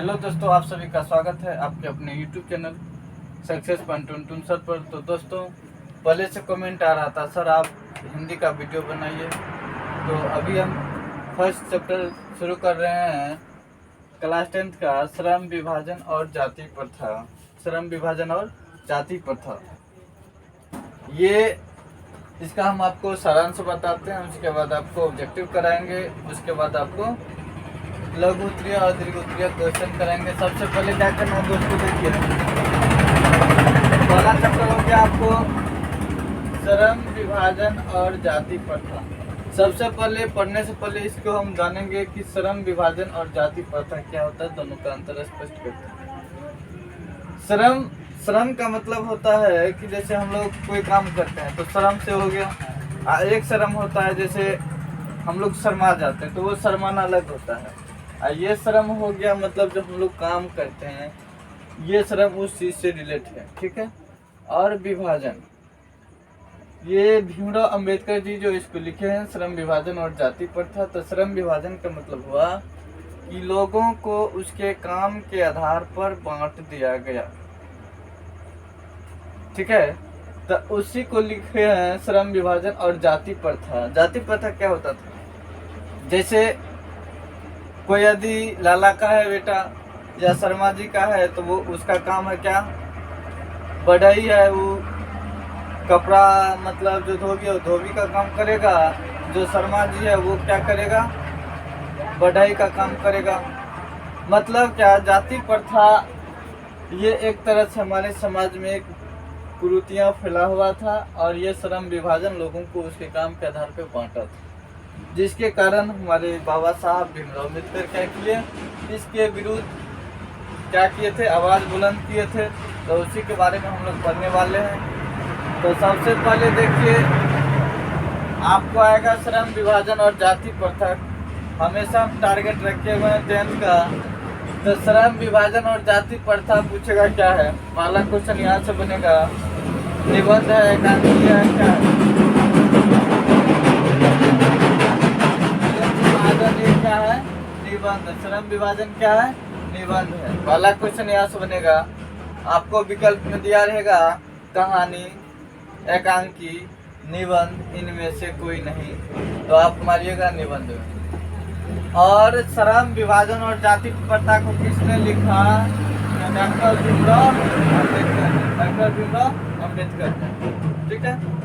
Hello दोस्तों, आप सभी का स्वागत है आपके अपने YouTube channel success pontoon sir पर। तो दोस्तों, पहले से कमेंट आ रहा था, सर आप हिंदी का वीडियो बनाइए। तो अभी हम फर्स्ट चैप्टर शुरू कर रहे हैं क्लास 10 का श्रम विभाजन और जाति प्रथा। श्रम विभाजन और जाति प्रथा, ये इसका हम आपको सारांश बताते हैं। उसके बाद आपको ऑब्जेक्टिव कराएंगे, उसके बाद आपको लघु उत्तरीय और दीर्घ उत्तरीय क्वेश्चन कराएंगे। सबसे पहले क्या करना है दोस्तों, देखिए पहला चैप्टर हो गया आपको श्रम विभाजन और जाति प्रथा। सबसे पहले पढ़ने से पहले इसको हम जानेंगे कि श्रम विभाजन और जाति प्रथा क्या होता है, दोनों का अंतर स्पष्ट करते हैं। श्रम का मतलब होता है कि जैसे हम लोग कोई काम करते हैं तो श्रम से हो गया। एक श्रम होता है जैसे हम लोग शर्मा जाते हैं तो वो शर्माना अलग होता है। ये श्रम हो गया मतलब जब हम लोग काम करते हैं, ये श्रम उस चीज से रिलेट है, ठीक है। और विभाजन, ये भीमराव अंबेडकर जी जो इसको लिखे हैं, श्रम विभाजन और जाति प्रथा। तो श्रम विभाजन का मतलब हुआ कि लोगों को उसके काम के आधार पर बांट दिया गया, ठीक है। तो उसी को लिखे हैं श्रम विभाजन और जाति प्रथा। जाति प्रथा क्या होता था, जैसे कोई यदि लाला का है बेटा या शर्मा जी का है तो वो उसका काम है क्या, बढ़ई है, वो कपड़ा मतलब जो धोबी है वो धोबी का काम करेगा। जो शर्मा जी है वो क्या करेगा, बढ़ई का काम करेगा। मतलब क्या, जाति प्रथा ये एक तरह से हमारे समाज में एक कुरीतियां फैला हुआ था और ये श्रम विभाजन लोगों को उसके काम के आधार पर बांटा था, जिसके कारण हमारे बाबा साहब भीमराव अम्बेडकर क्या किए, इसके विरुद्ध क्या किए थे, आवाज़ बुलंद किए थे। तो उसी के बारे में हम लोग पढ़ने वाले हैं। तो सबसे पहले देखिए आपको आएगा श्रम विभाजन और जाति प्रथा। हमेशा हम टारगेट रखे हुए हैं 10th का। तो श्रम विभाजन और जाति प्रथा पूछेगा क्या है, पहला क्वेश्चन यहाँ से बनेगा, निबंध है, एकांकीय है, क्या है, क्या है, निबंध। श्रम विभाजन क्या है, निबंध है। पहला क्वेश्चन यहाँ से बनेगा, आपको विकल्प में दिया रहेगा कहानी, एकांकी, निबंध, इनमें से कोई नहीं, तो आप मारिएगा निबंध में। और श्रम विभाजन और जाति प्रथा को किसने लिखा, डॉक्टर भीमराव अम्बेडकर, डॉक्टर भीमराव अम्बेडकर, ठीक है।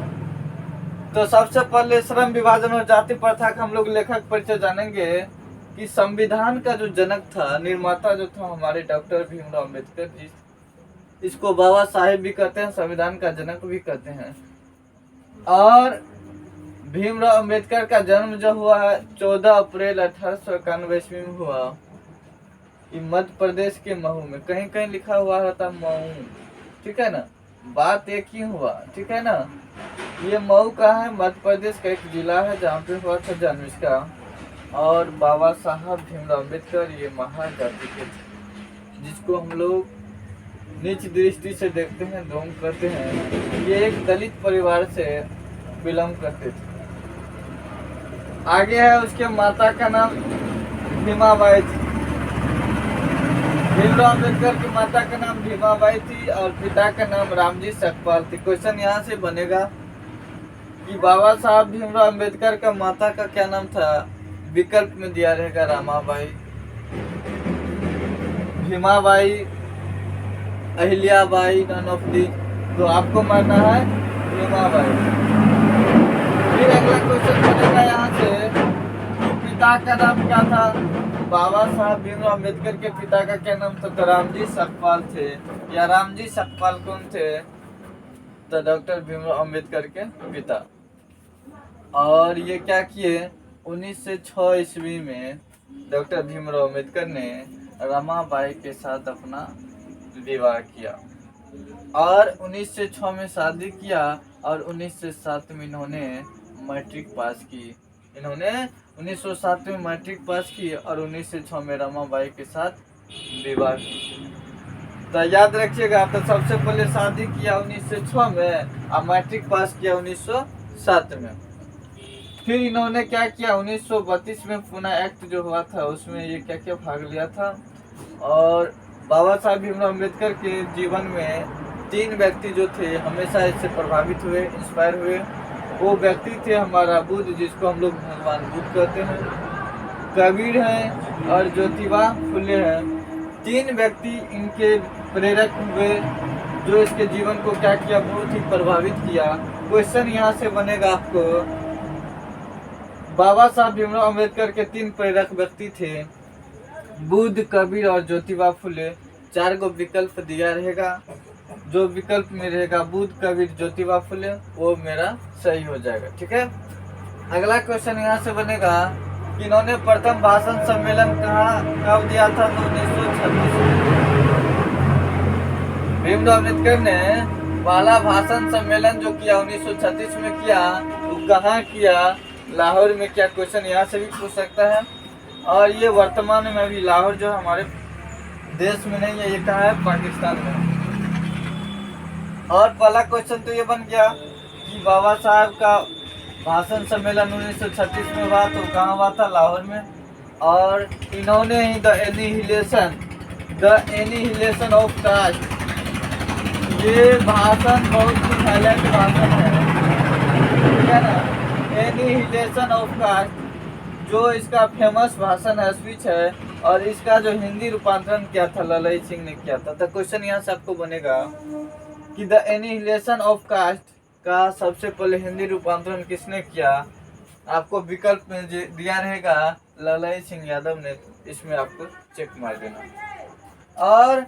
तो सबसे पहले श्रम विभाजन और जाति प्रथा का हम लोग लेखक परिचय जानेंगे कि संविधान का जो जनक था, निर्माता जो था हमारे डॉक्टर भीमराव अम्बेडकर जी। इसको बाबा साहेब भी कहते हैं, संविधान का जनक भी कहते हैं। और भीमराव अम्बेडकर का जन्म जो हुआ है 14 अप्रैल 1891 में हुआ। ये मध्य प्रदेश के महू में, कहीं कहीं लिखा हुआ रहता मऊ, ठीक है ना, बात एक ही हुआ, ठीक है ना। ये मऊ का है, मध्य प्रदेश का एक जिला है जहाँ पे हुआ था जन्म इसका। और बाबा साहब भीमराव अम्बेडकर ये महान जाति के थे, जिसको हम लोग नीच दृष्टि से देखते हैं, ढोंग करते हैं। ये एक दलित परिवार से बिलोंग करते थे। आगे है उसके माता का नाम भीमाबाई थी। भीमराव अम्बेडकर की माता का नाम भीमाबाई थी और पिता का नाम रामजी सकपाल थी। क्वेश्चन यहाँ से बनेगा कि बाबा साहब भीमराव अम्बेडकर का माता का क्या नाम था, विकल्प में दिया रहेगा Ramabai, Bhimabai, Ahilyabai, none of the. तो आपको मानना है भीमाबाई। फिर अगला क्वेश्चन बनेगा यहाँ से, पिता का नाम क्या था, बाबा साहब भीमराव अम्बेडकर के पिता का क्या नाम था, तो रामजी सकपाल थे। या रामजी सकपाल कौन थे, तो डॉक्टर भीमराव अम्बेडकर के पिता। और ये क्या किए, 1906 ईस्वी में डॉक्टर भीमराव अम्बेडकर ने रमाबाई के साथ अपना विवाह किया और 1906 में शादी किया और 1907 में इन्होंने मैट्रिक पास की। इन्होंने 1907 में मैट्रिक पास की और 1906 में रमाबाई के साथ विवाह की। तो याद रखिएगा, तो सबसे पहले शादी किया 1906 में और मैट्रिक पास किया 1907 में। फिर इन्होंने क्या किया, 1932 में पुणे एक्ट जो हुआ था उसमें ये क्या क्या भाग लिया था, और बाबा साहब भीमराव अम्बेडकर के जीवन में 3 व्यक्ति जो थे हमेशा इससे प्रभावित हुए, इंस्पायर हुए। वो व्यक्ति थे हमारा बुद्ध, जिसको हम लोग भगवान बुद्ध कहते हैं, कबीर हैं और ज्योतिबा फुले हैं। 3 व्यक्ति इनके प्रेरक हुए जो इसके जीवन को क्या किया, बहुत ही प्रभावित किया। क्वेश्चन यहाँ से बनेगा आपको, बाबा साहब भीमराव अम्बेडकर के 3 प्रेरक व्यक्ति थे, बुद्ध, कबीर और ज्योतिबा फुले। 4 गो विकल्प दिया रहेगा, जो विकल्प में रहेगा बुद्ध, कबीर, ज्योतिबा फुले, वो मेरा सही हो जाएगा। ठीक है। अगला क्वेश्चन यहाँ से बनेगा कि इन्होंने प्रथम भाषण सम्मेलन कहाँ कब दिया था, तो 1936 में। भीमराव अम्बेडकर ने पहला भाषण सम्मेलन जो किया 1936 में किया, वो कहाँ किया, लाहौर में। क्या क्वेश्चन यहाँ से भी पूछ सकता है। और ये वर्तमान में अभी लाहौर जो हमारे देश में नहीं है, ये कहाँ है, पाकिस्तान में। और पहला क्वेश्चन तो ये बन गया कि बाबा साहब का भाषण सम्मेलन 1936 में हुआ, तो कहाँ हुआ था, लाहौर में। और इन्होंने ही द एनिहिलेशन ऑफ कास्ट, ये भाषण बहुत ही हाईलाइट भाषण है, ठीक है ना। एनिहिलेशन ऑफ कास्ट जो इसका फेमस भाषण है, स्पीच है, और इसका जो हिंदी रूपांतरण किया था ललई सिंह ने किया था। तो क्वेश्चन यहाँ से आपको बनेगा कि द एनिहिलेशन ऑफ कास्ट का सबसे पहले हिंदी रूपांतरण किसने किया। आपको विकल्प में दिया रहेगा ललई सिंह यादव ने, इसमें आपको चेक मार देना। और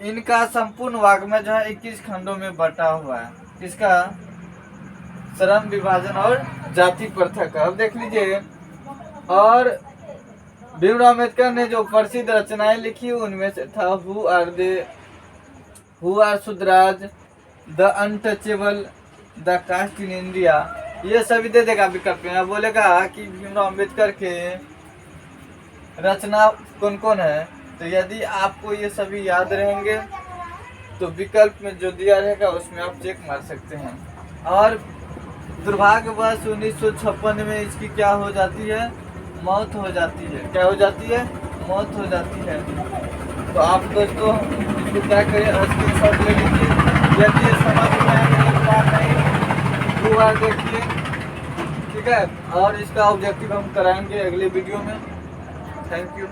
इनका संपूर्ण वाग्मय जो है 21 खंडों में बटा हुआ है। किसका, श्रम विभाजन और जाति प्रथा का। अब देख लीजिए, और भीमराव अम्बेडकर ने जो प्रसिद्ध रचनाएं लिखी उनमें से था who are Shudras, the untouchable, the caste in India. ये सभी दे देगा विकल्प में। बोलेगा कि भीमराव अम्बेडकर के रचना कौन कौन है, तो यदि आपको ये सभी याद रहेंगे तो विकल्प में जो दिया रहेगा उसमें आप चेक मार सकते हैं। और दुर्भाग्यवश 1956 में इसकी क्या हो जाती है, मौत हो जाती है। क्या हो जाती है, मौत हो जाती है। तो आप दोस्तों इसको क्या करें, स्क्रीनशॉट ले लीजिए। यदि ये समझ में एक बार नहीं 2 बार देखिए, ठीक है। और इसका ऑब्जेक्टिव हम कराएंगे अगले वीडियो में। Thank you.